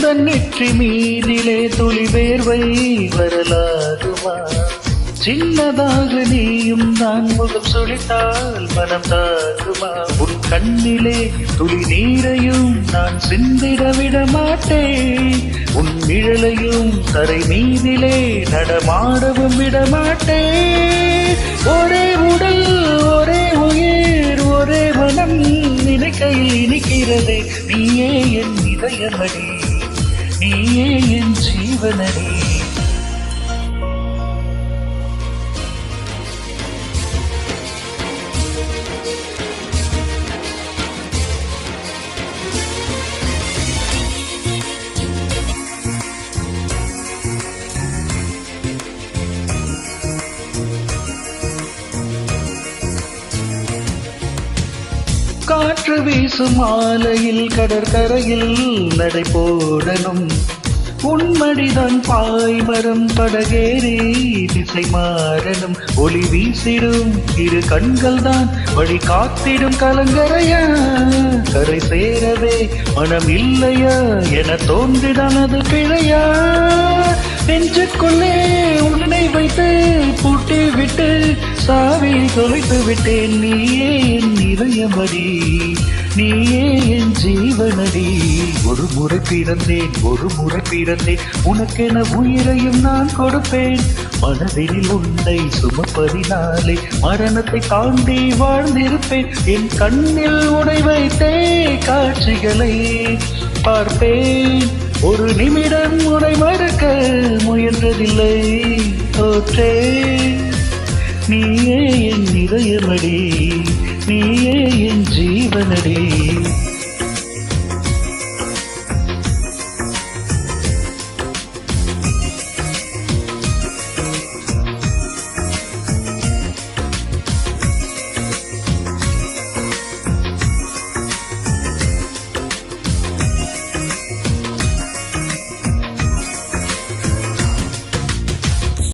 உந்தன் நெற்றி மீதிலே துளி வேர்வை வரலாகுமா? சின்னதாக நீயும் நான் முகம் சுழித்தால் மனம் தாக்குமா? உன் கண்ணிலே துளி நீரையும் நான் சிந்திட விட மாட்டேன். உன் நிழலையும் தரை மீதிலே நடமாடவும் விட மாட்டேன். ஒரே உடல் ஒரே உயிர் ஒரே மனம் நினைக்கையில் இனிக்கிறதே. நீயே என் இதயமடி, நீயே என் ஜீவனடி. காற்று வீசும் மாலையில் கடற்கரையில் நடை போடணும். உன்மடிதான் பாய்மரம் படகேறி திசை மாறணும். ஒளி வீசிடும் இரு கண்கள் தான் வழி காத்திடும் கலங்கரையா? கரை சேரவே மனம் இல்லையா என தோன்றிதான் அது பிழையா? நெஞ்சுக்குள்ளே உன்னை வைத்து பூட்டி விட்டு சாவி தொலைத்து விட்டேன். நீயே என் இதயமடி, நீயே என் ஜீவனடி. ஒரு முறை பிறந்தேன் ஒரு முறை பிறந்தேன் உனக்கென உயிரையும் நான் கொடுப்பேன். மனதில் உன்னை சுமப்பதினாலே மரணத்தை தாண்டி வாழ்ந்திருப்பேன். என் கண்ணில் உடை வைத்தே காட்சிகளை பார்ப்பேன். ஒரு நிமிடம் உன்னை மறக்க முயன்றதில்லை தோற்றே. நீயே என் இதயமடி, நீயே